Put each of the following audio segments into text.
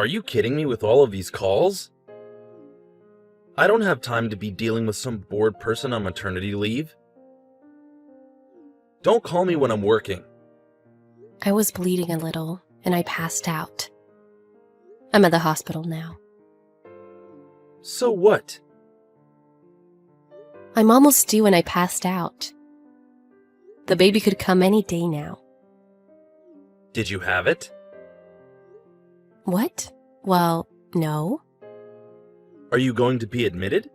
Are you kidding me with all of these calls? I don't have time to be dealing with some bored person on maternity leave. Don't call me when I'm working. I was bleeding a little, and I passed out. I'm at the hospital now. So what? I'm almost due and I passed out. The baby could come any day now. Did you have it? What? Well, no. Are you going to be admitted?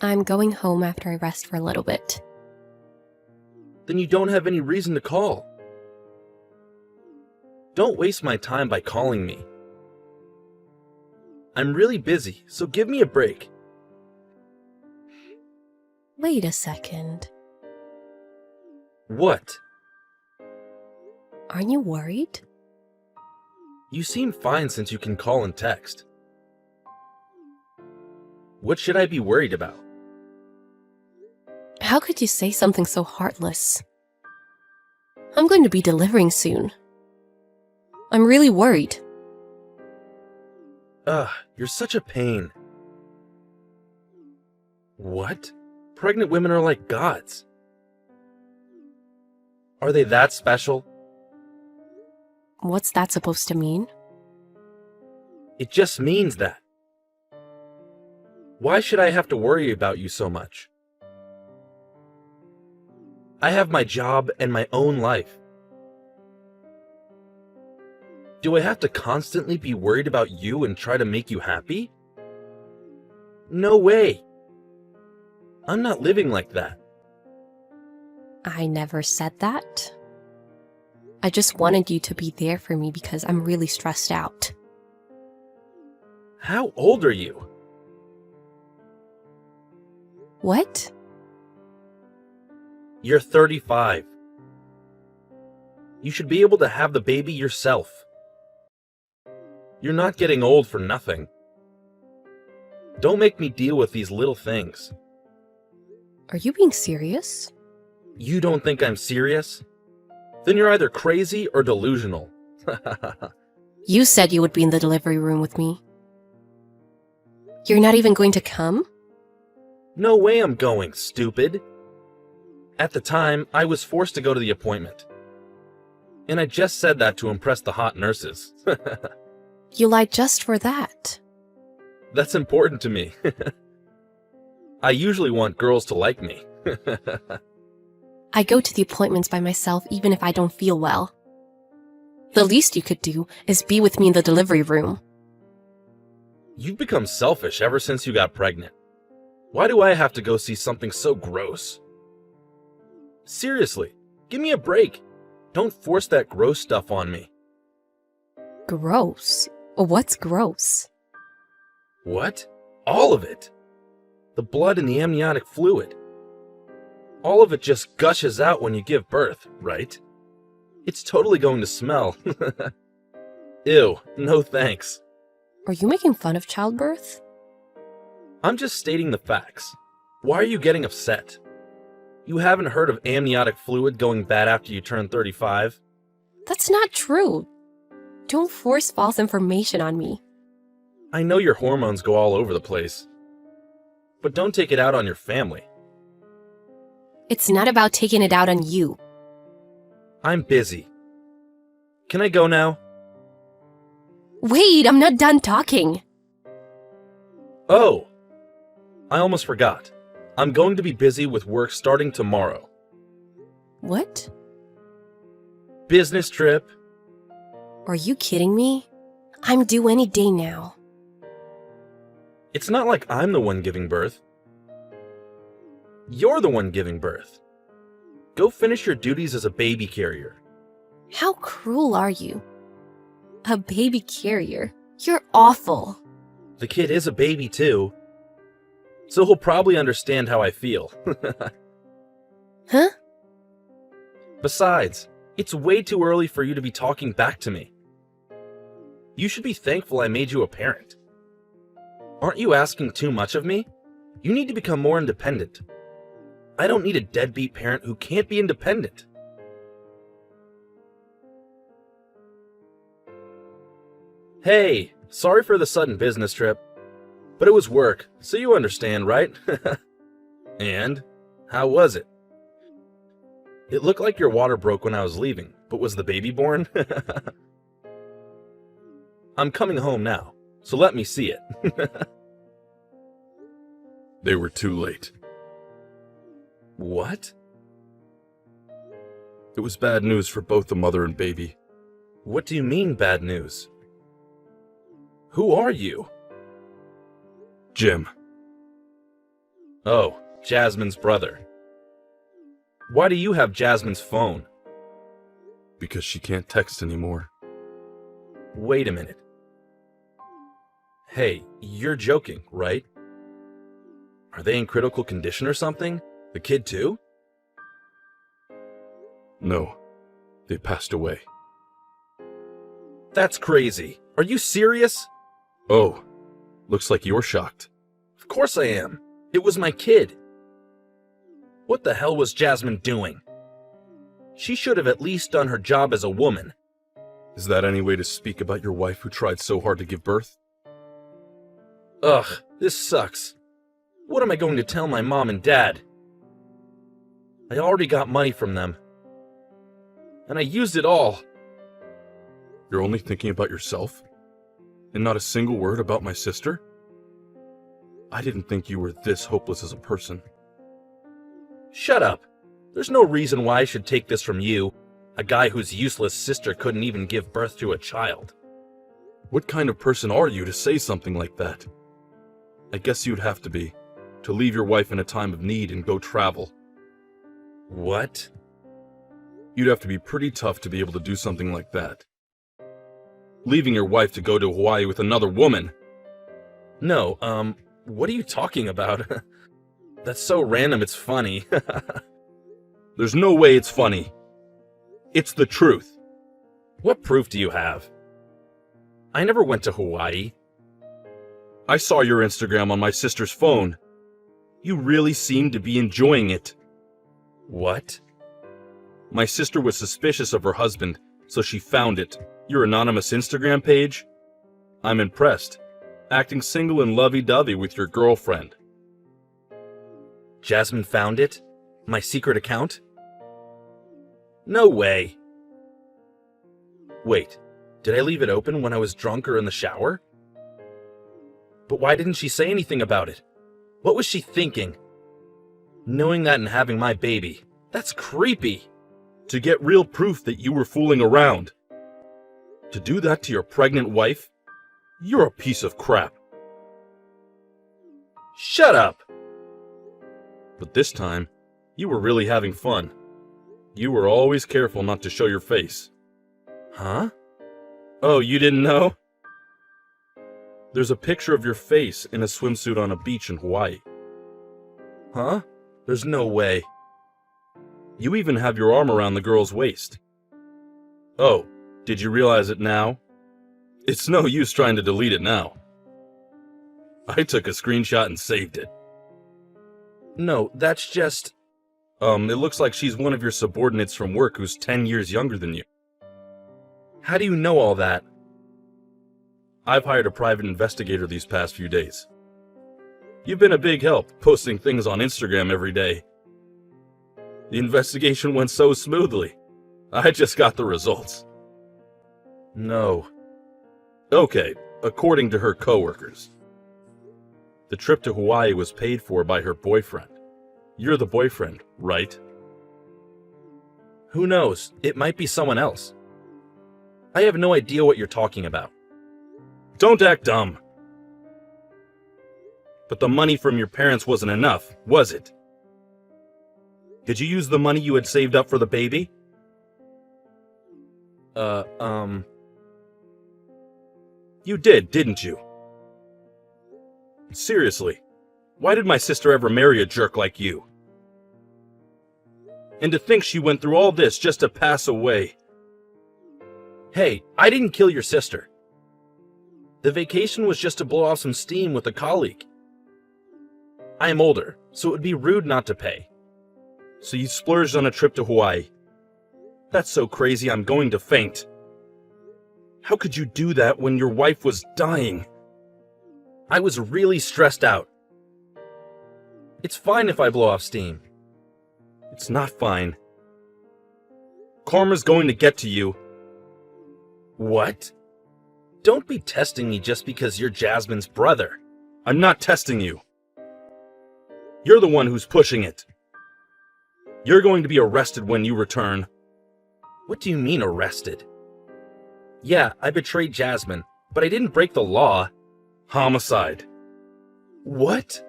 I'm going home after I rest for a little bit. Then you don't have any reason to call. Don't waste my time by calling me. I'm really busy, so give me a break. Wait a second. What? Aren't you worried? You seem fine since you can call and text. What should I be worried about? How could you say something so heartless? I'm going to be delivering soon. I'm really worried. You're such a pain. What? Pregnant women are like gods. Are they that special? What's that supposed to mean? It just means that. Why should I have to worry about you so much? I have my job and my own life. Do I have to constantly be worried about you and try to make you happy? No way. I'm not living like that. I never said that. I just wanted you to be there for me because I'm really stressed out. How old are you? What? You're 35. You should be able to have the baby yourself. You're not getting old for nothing. Don't make me deal with these little things. Are you being serious? You don't think I'm serious? Then you're either crazy or delusional. You said you would be in the delivery room with me. You're not even going to come? No way I'm going, stupid. At the time, I was forced to go to the appointment. And I just said that to impress the hot nurses. You lied just for that. That's important to me. I usually want girls to like me. I go to the appointments by myself even if I don't feel well. The least you could do is be with me in the delivery room. You've become selfish ever since you got pregnant. Why do I have to go see something so gross? Seriously, give me a break. Don't force that gross stuff on me. Gross? What's gross? What? All of it. The blood and the amniotic fluid. All of it just gushes out when you give birth, right? It's totally going to smell. Ew, no thanks. Are you making fun of childbirth? I'm just stating the facts. Why are you getting upset? You haven't heard of amniotic fluid going bad after you turn 35? That's not true. Don't force false information on me. I know your hormones go all over the place. But don't take it out on your family. It's not about taking it out on you. I'm busy. Can I go now? Wait, I'm not done talking. Oh! I almost forgot. I'm going to be busy with work starting tomorrow. What? Business trip. Are you kidding me? I'm due any day now. It's not like I'm the one giving birth. You're the one giving birth. Go finish your duties as a baby carrier. How cruel are you? A baby carrier? You're awful. The kid is a baby too. So he'll probably understand how I feel. Huh? Besides, it's way too early for you to be talking back to me. You should be thankful I made you a parent. Aren't you asking too much of me? You need to become more independent. I don't need a deadbeat parent who can't be independent. Hey, sorry for the sudden business trip. But it was work, so you understand, right? And? How was it? It looked like your water broke when I was leaving, but was the baby born? I'm coming home now, so let me see it. They were too late. What? It was bad news for both the mother and baby. What do you mean, bad news? Who are you? Jim. Oh, Jasmine's brother. Why do you have Jasmine's phone? Because she can't text anymore. Wait a minute. Hey, you're joking, right? Are they in critical condition or something? The kid too? No, they passed away. That's crazy. Are you serious? Oh, looks like you're shocked. Of course I am. It was my kid. What the hell was Jasmine doing? She should have at least done her job as a woman. Is that any way to speak about your wife who tried so hard to give birth? Ugh, this sucks. What am I going to tell my mom and dad? I already got money from them. And I used it all. You're only thinking about yourself? And not a single word about my sister? I didn't think you were this hopeless as a person. Shut up. There's no reason why I should take this from you, a guy whose useless sister couldn't even give birth to a child. What kind of person are you to say something like that? I guess you'd have to be, to leave your wife in a time of need and go travel. What? You'd have to be pretty tough to be able to do something like that. Leaving your wife to go to Hawaii with another woman. No, what are you talking about? That's so random it's funny. There's no way it's funny. It's the truth. What proof do you have? I never went to Hawaii. I saw your Instagram on my sister's phone. You really seem to be enjoying it. What? My sister was suspicious of her husband, so she found it. Your anonymous Instagram page? I'm impressed. Acting single and lovey-dovey with your girlfriend. Jasmine found it? My secret account? No way. Wait, did I leave it open when I was drunk or in the shower? But why didn't she say anything about it? What was she thinking? Knowing that and having my baby, that's creepy. To get real proof that you were fooling around. To do that to your pregnant wife? You're a piece of crap. Shut up! But this time, you were really having fun. You were always careful not to show your face. Huh? Oh, you didn't know? There's a picture of your face in a swimsuit on a beach in Hawaii. Huh? There's no way. You even have your arm around the girl's waist. Oh, did you realize it now? It's no use trying to delete it now. I took a screenshot and saved it. No, that's just... It looks like she's one of your subordinates from work who's 10 years younger than you. How do you know all that? I've hired a private investigator these past few days. You've been a big help, posting things on Instagram every day. The investigation went so smoothly. I just got the results. No. Okay, according to her coworkers. The trip to Hawaii was paid for by her boyfriend. You're the boyfriend, right? Who knows? It might be someone else. I have no idea what you're talking about. Don't act dumb. But the money from your parents wasn't enough, was it? Did you use the money you had saved up for the baby? You did, didn't you? Seriously, why did my sister ever marry a jerk like you? And to think she went through all this just to pass away. Hey, I didn't kill your sister. The vacation was just to blow off some steam with a colleague. I am older, so it would be rude not to pay. So you splurged on a trip to Hawaii. That's so crazy I'm going to faint. How could you do that when your wife was dying? I was really stressed out. It's fine if I blow off steam. It's not fine. Karma's going to get to you. What? Don't be testing me just because you're Jasmine's brother. I'm not testing you. You're the one who's pushing it. You're going to be arrested when you return. What do you mean arrested? Yeah, I betrayed Jasmine, but I didn't break the law. Homicide. What?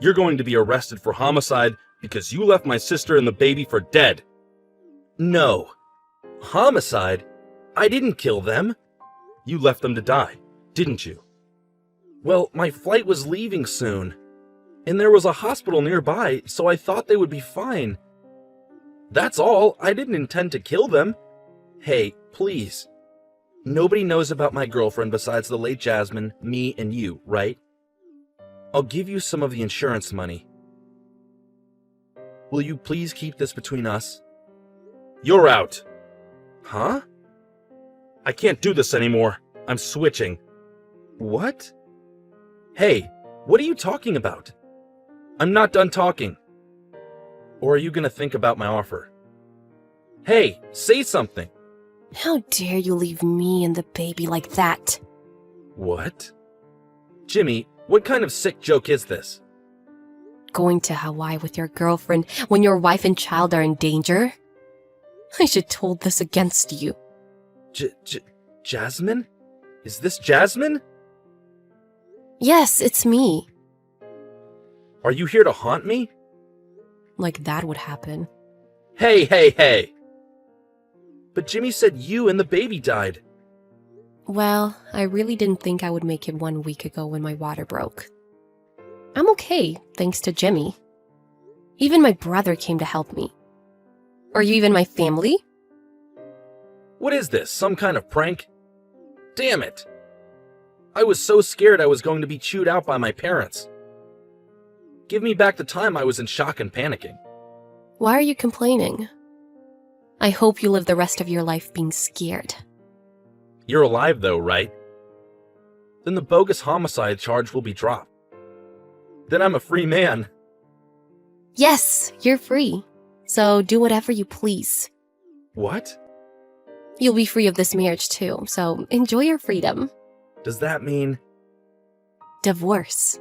You're going to be arrested for homicide because you left my sister and the baby for dead. No. Homicide? I didn't kill them. You left them to die, didn't you? Well, my flight was leaving soon, and there was a hospital nearby, so I thought they would be fine. That's all. I didn't intend to kill them. Hey, please. Nobody knows about my girlfriend besides the late Jasmine, me, and you, right? I'll give you some of the insurance money. Will you please keep this between us? You're out. Huh? I can't do this anymore. I'm switching. What? Hey, what are you talking about? I'm not done talking. Or are you gonna think about my offer? Hey, say something. How dare you leave me and the baby like that? What? Jimmy, what kind of sick joke is this? Going to Hawaii with your girlfriend when your wife and child are in danger? I should hold this against you. Jasmine? Is this Jasmine? Yes, it's me. Are you here to haunt me? Like that would happen. Hey! But Jimmy said you and the baby died. Well, I really didn't think I would make it 1 week ago when my water broke. I'm okay, thanks to Jimmy. Even my brother came to help me. Are you even my family? What is this, some kind of prank? Damn it! I was so scared I was going to be chewed out by my parents. Give me back the time I was in shock and panicking. Why are you complaining? I hope you live the rest of your life being scared. You're alive though, right? Then the bogus homicide charge will be dropped. Then I'm a free man. Yes, you're free. So do whatever you please. What? You'll be free of this marriage too, so enjoy your freedom. Does that mean... Divorce.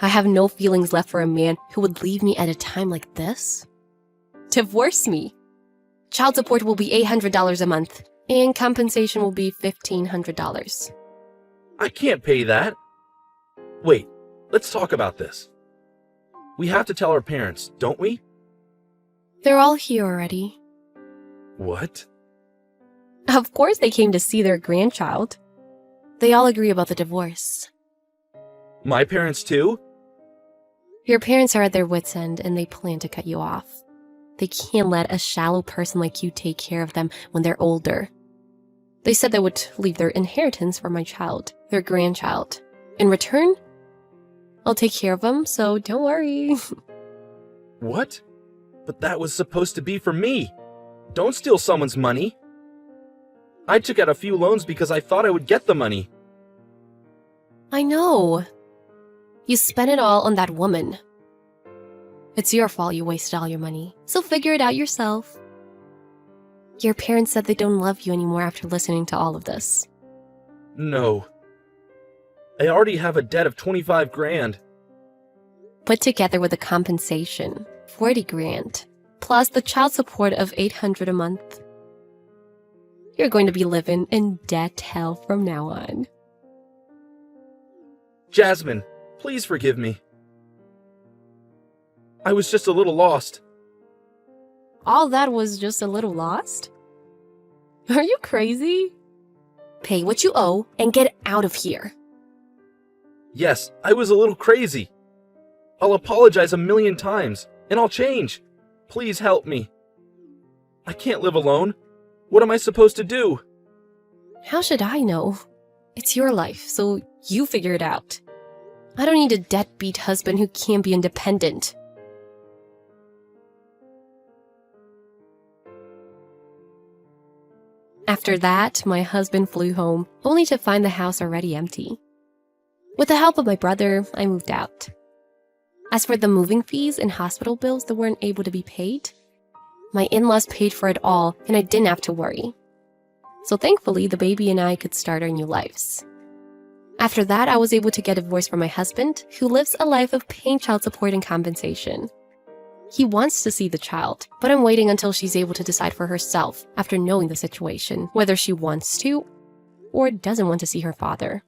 I have no feelings left for a man who would leave me at a time like this. Divorce me. Child support will be $800 a month, and compensation will be $1,500. I can't pay that. Wait, let's talk about this. We have to tell our parents, don't we? They're all here already. What? Of course they came to see their grandchild. They all agree about the divorce. My parents too? Your parents are at their wits' end and they plan to cut you off. They can't let a shallow person like you take care of them when they're older. They said they would leave their inheritance for my child, their grandchild. In return, I'll take care of them, so don't worry. What? But that was supposed to be for me. Don't steal someone's money. I took out a few loans because I thought I would get the money. I know. You spent it all on that woman. It's your fault you wasted all your money, so figure it out yourself. Your parents said they don't love you anymore after listening to all of this. No. I already have a debt of 25 grand. Put together with the compensation, 40 grand, plus the child support of $800 a month. You're going to be living in debt hell from now on. Jasmine, please forgive me. I was just a little lost. All that was just a little lost? Are you crazy? Pay what you owe and get out of here. Yes, I was a little crazy. I'll apologize 1,000,000 times, and I'll change. Please help me. I can't live alone. What am I supposed to do? How should I know? It's your life, so you figure it out. I don't need a deadbeat husband who can't be independent. After that, my husband flew home, only to find the house already empty. With the help of my brother, I moved out. As for the moving fees and hospital bills that weren't able to be paid, my in-laws paid for it all and I didn't have to worry. So thankfully, the baby and I could start our new lives. After that, I was able to get a divorce from my husband, who lives a life of paying child support and compensation. He wants to see the child, but I'm waiting until she's able to decide for herself after knowing the situation, whether she wants to or doesn't want to see her father.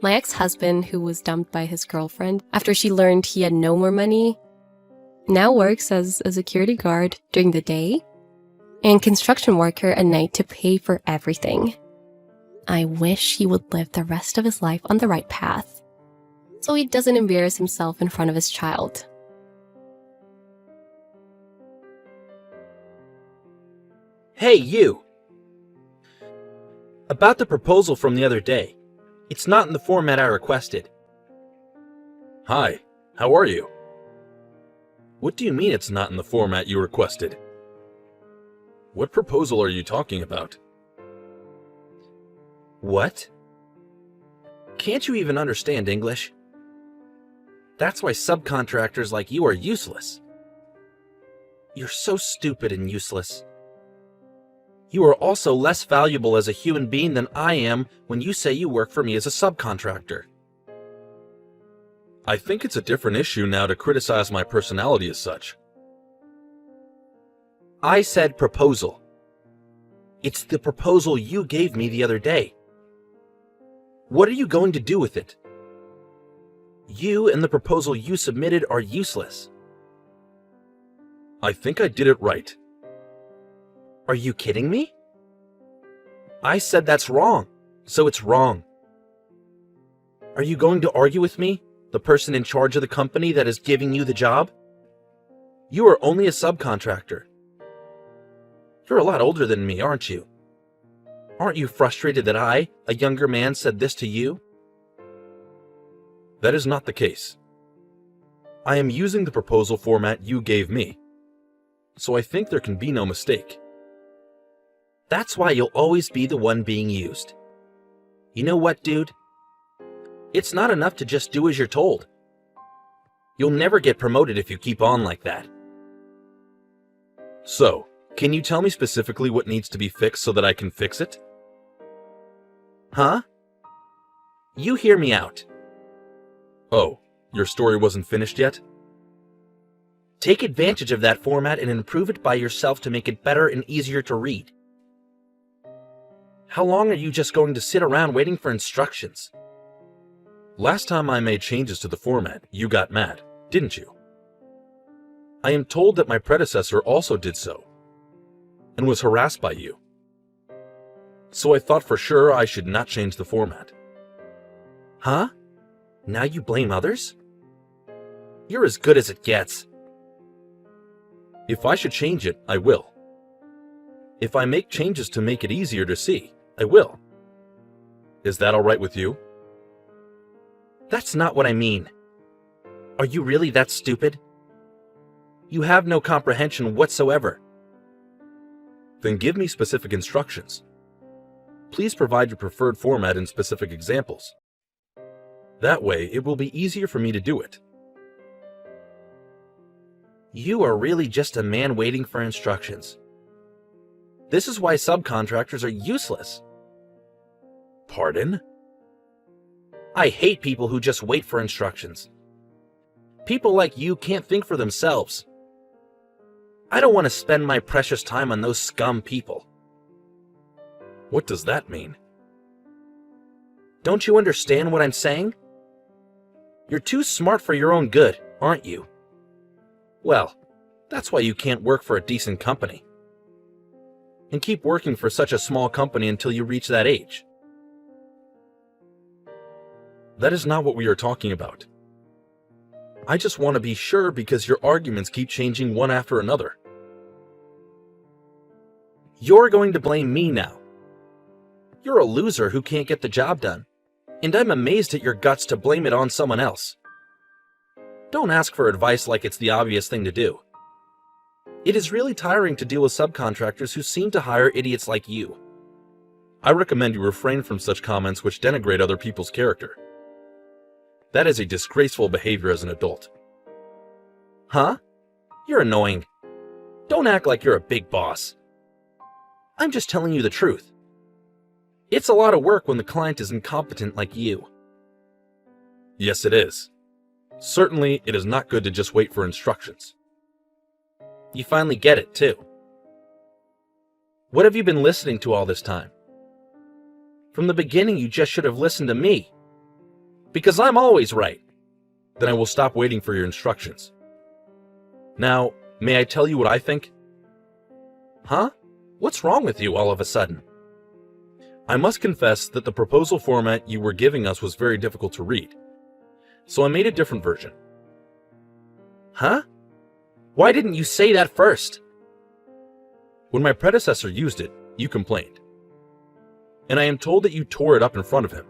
My ex-husband, who was dumped by his girlfriend after she learned he had no more money, now works as a security guard during the day and construction worker at night to pay for everything. I wish he would live the rest of his life on the right path, so he doesn't embarrass himself in front of his child. Hey, you! About the proposal from the other day. It's not in the format I requested. Hi, how are you? What do you mean it's not in the format you requested? What proposal are you talking about? What? Can't you even understand English? That's why subcontractors like you are useless. You're so stupid and useless. You are also less valuable as a human being than I am when you say you work for me as a subcontractor. I think it's a different issue now to criticize my personality as such. I said proposal. It's the proposal you gave me the other day. What are you going to do with it? You and the proposal you submitted are useless. I think I did it right. Are you kidding me? I said that's wrong, so it's wrong. Are you going to argue with me, the person in charge of the company that is giving you the job? You are only a subcontractor. You're a lot older than me, aren't you? Aren't you frustrated that I, a younger man, said this to you? That is not the case. I am using the proposal format you gave me, so I think there can be no mistake. That's why you'll always be the one being used. You know what, dude? It's not enough to just do as you're told. You'll never get promoted if you keep on like that. So, can you tell me specifically what needs to be fixed so that I can fix it? Huh? You hear me out. Oh, your story wasn't finished yet? Take advantage of that format and improve it by yourself to make it better and easier to read. How long are you just going to sit around waiting for instructions? Last time I made changes to the format, you got mad, didn't you? I am told that my predecessor also did so, and was harassed by you. So I thought for sure I should not change the format. Huh? Now you blame others? You're as good as it gets. If I should change it, I will. If I make changes to make it easier to see, I will. Is that all right with you? That's not what I mean. Are you really that stupid? You have no comprehension whatsoever. Then give me specific instructions. Please provide your preferred format and specific examples. That way, it will be easier for me to do it. You are really just a man waiting for instructions. This is why subcontractors are useless. Pardon? I hate people who just wait for instructions. People like you can't think for themselves. I don't want to spend my precious time on those scum people. What does that mean? Don't you understand what I'm saying? You're too smart for your own good, aren't you? Well, that's why you can't work for a decent company. And keep working for such a small company until you reach that age. That is not what we are talking about. I just want to be sure because your arguments keep changing one after another. You're going to blame me now. You're a loser who can't get the job done, and I'm amazed at your guts to blame it on someone else. Don't ask for advice like it's the obvious thing to do. It is really tiring to deal with subcontractors who seem to hire idiots like you. I recommend you refrain from such comments which denigrate other people's character. That is a disgraceful behavior as an adult. Huh? You're annoying. Don't act like you're a big boss. I'm just telling you the truth. It's a lot of work when the client is incompetent like you. Yes, it is. Certainly, it is not good to just wait for instructions. You finally get it, too. What have you been listening to all this time? From the beginning, you just should have listened to me. Because I'm always right. Then I will stop waiting for your instructions. Now, may I tell you what I think? Huh? What's wrong with you all of a sudden? I must confess that the proposal format you were giving us was very difficult to read. So I made a different version. Huh? Why didn't you say that first? When my predecessor used it, you complained. And I am told that you tore it up in front of him.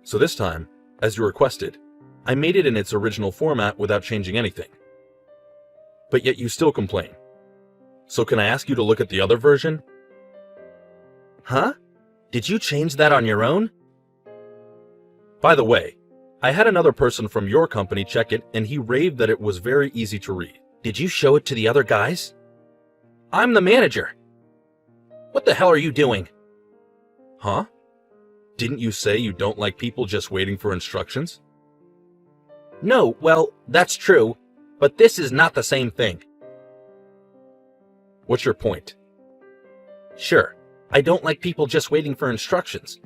So this time, as you requested, I made it in its original format without changing anything. But yet you still complain. So can I ask you to look at the other version? Huh? Did you change that on your own? By the way, I had another person from your company check it and he raved that it was very easy to read. Did you show it to the other guys? I'm the manager. What the hell are you doing? Huh? Didn't you say you don't like people just waiting for instructions? No, well, that's true, but this is not the same thing. What's your point? Sure, I don't like people just waiting for instructions.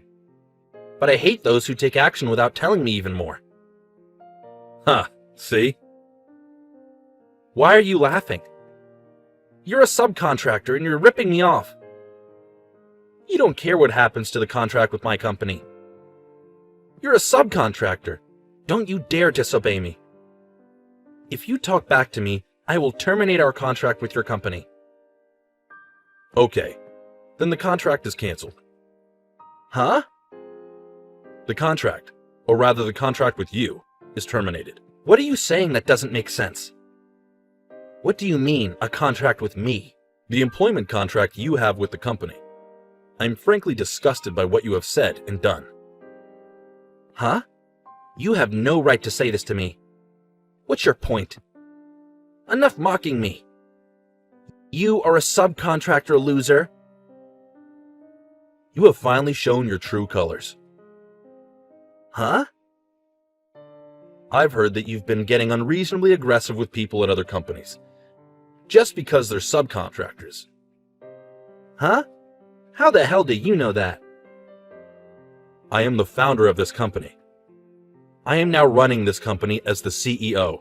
But I hate those who take action without telling me even more. Huh, see? Why are you laughing? You're a subcontractor and you're ripping me off. You don't care what happens to the contract with my company. You're a subcontractor. Don't you dare disobey me. If you talk back to me, I will terminate our contract with your company. Okay, then the contract is canceled. Huh? The contract, or rather the contract with you, is terminated. What are you saying that doesn't make sense? What do you mean, a contract with me? The employment contract you have with the company. I'm frankly disgusted by what you have said and done. Huh? You have no right to say this to me. What's your point? Enough mocking me. You are a subcontractor, loser. You have finally shown your true colors. Huh? I've heard that you've been getting unreasonably aggressive with people at other companies, just because they're subcontractors. Huh? How the hell do you know that? I am the founder of this company. I am now running this company as the CEO.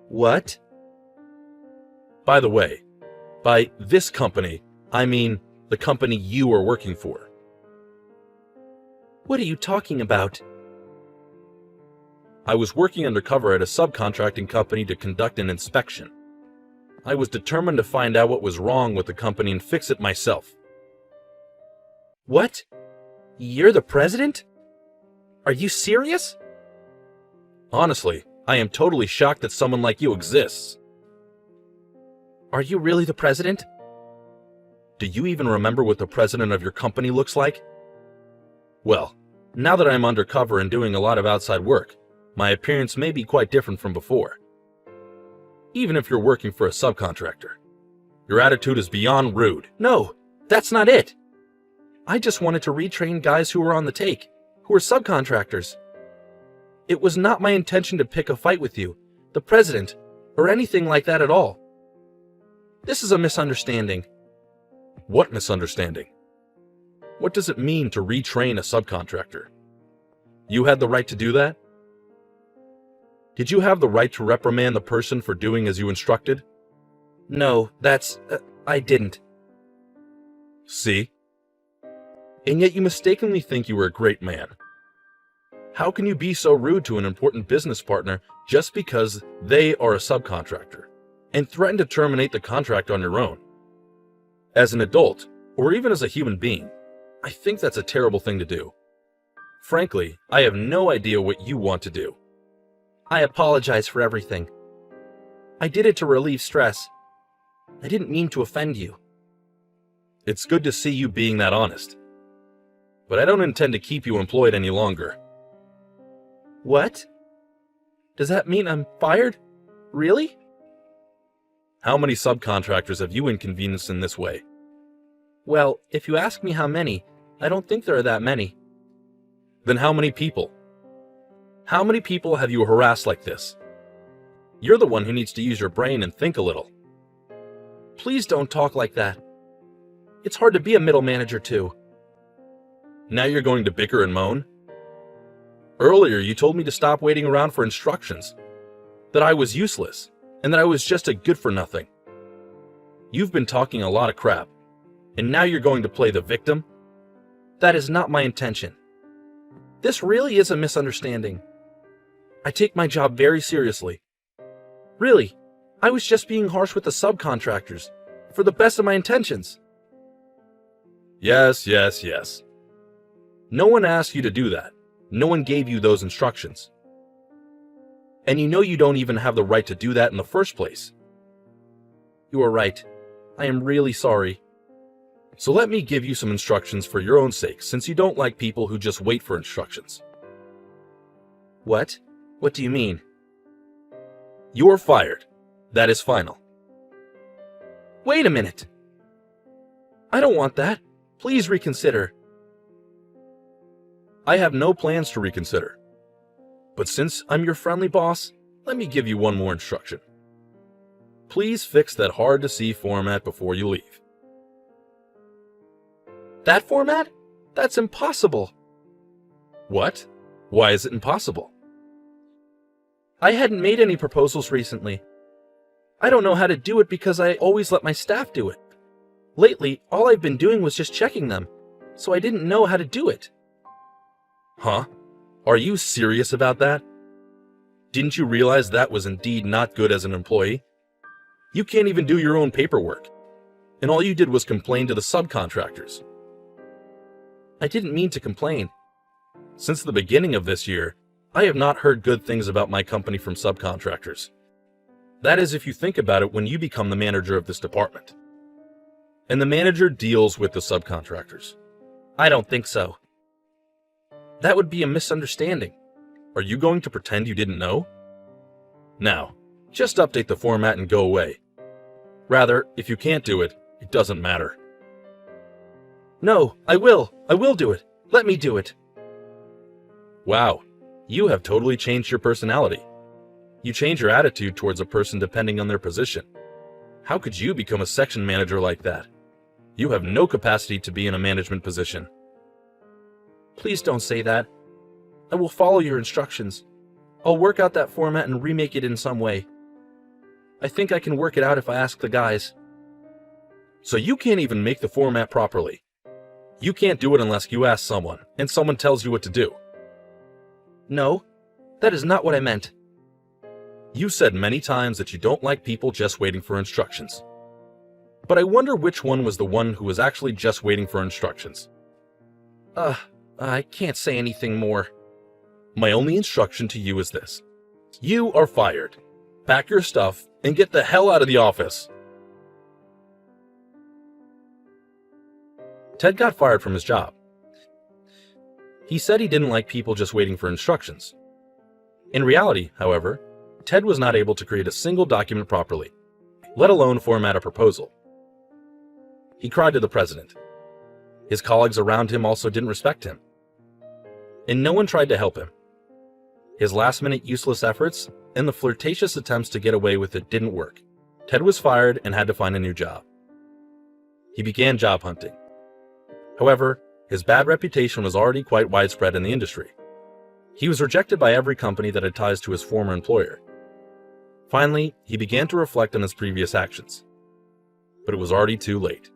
What? By the way, by this company, I mean the company you are working for. What are you talking about? I was working undercover at a subcontracting company to conduct an inspection. I was determined to find out what was wrong with the company and fix it myself. What? You're the president? Are you serious? Honestly, I am totally shocked that someone like you exists. Are you really the president? Do you even remember what the president of your company looks like? Well, now that I'm undercover and doing a lot of outside work, my appearance may be quite different from before. Even if you're working for a subcontractor, your attitude is beyond rude. No, that's not it. I just wanted to retrain guys who were on the take, who were subcontractors. It was not my intention to pick a fight with you, the president, or anything like that at all. This is a misunderstanding. What misunderstanding? What does it mean to retrain a subcontractor? You had the right to do that? Did you have the right to reprimand the person for doing as you instructed? No, I didn't. See? And yet you mistakenly think you were a great man. How can you be so rude to an important business partner just because they are a subcontractor, and threaten to terminate the contract on your own? As an adult, or even as a human being, I think that's a terrible thing to do. Frankly, I have no idea what you want to do. I apologize for everything. I did it to relieve stress. I didn't mean to offend you. It's good to see you being that honest. But I don't intend to keep you employed any longer. What? Does that mean I'm fired? Really? How many subcontractors have you inconvenienced in this way? Well, if you ask me how many, I don't think there are that many. Then how many people? How many people have you harassed like this? You're the one who needs to use your brain and think a little. Please don't talk like that. It's hard to be a middle manager too. Now you're going to bicker and moan? Earlier you told me to stop waiting around for instructions, that I was useless, and that I was just a good-for-nothing. You've been talking a lot of crap, and now you're going to play the victim? That is not my intention. This really is a misunderstanding. I take my job very seriously. Really, I was just being harsh with the subcontractors, for the best of my intentions. Yes. No one asked you to do that. No one gave you those instructions. And you know you don't even have the right to do that in the first place. You are right. I am really sorry. So let me give you some instructions for your own sake, since you don't like people who just wait for instructions. What? What do you mean? You're fired. That is final. Wait a minute. I don't want that. Please reconsider. I have no plans to reconsider. But since I'm your friendly boss, let me give you one more instruction. Please fix that hard-to-see format before you leave. That format? That's impossible. What? Why is it impossible? I hadn't made any proposals recently. I don't know how to do it because I always let my staff do it. Lately, all I've been doing was just checking them, so I didn't know how to do it. Huh? Are you serious about that? Didn't you realize that was indeed not good as an employee? You can't even do your own paperwork, and all you did was complain to the subcontractors. I didn't mean to complain. Since the beginning of this year, I have not heard good things about my company from subcontractors. That is if you think about it when you become the manager of this department. And the manager deals with the subcontractors. I don't think so. That would be a misunderstanding. Are you going to pretend you didn't know? Now, just update the format and go away. Rather, if you can't do it, it doesn't matter. No, I will. I will do it. Let me do it. Wow, you have totally changed your personality. You change your attitude towards a person depending on their position. How could you become a section manager like that? You have no capacity to be in a management position. Please don't say that. I will follow your instructions. I'll work out that format and remake it in some way. I think I can work it out if I ask the guys. So you can't even make the format properly. You can't do it unless you ask someone, and someone tells you what to do. No, that is not what I meant. You said many times that you don't like people just waiting for instructions. But I wonder which one was the one who was actually just waiting for instructions. I can't say anything more. My only instruction to you is this. You are fired. Pack your stuff and get the hell out of the office. Ted got fired from his job. He said he didn't like people just waiting for instructions. In reality, however, Ted was not able to create a single document properly, let alone format a proposal. He cried to the president. His colleagues around him also didn't respect him. And no one tried to help him. His last-minute useless efforts and the flirtatious attempts to get away with it didn't work. Ted was fired and had to find a new job. He began job hunting. However, his bad reputation was already quite widespread in the industry. He was rejected by every company that had ties to his former employer. Finally, he began to reflect on his previous actions. But it was already too late.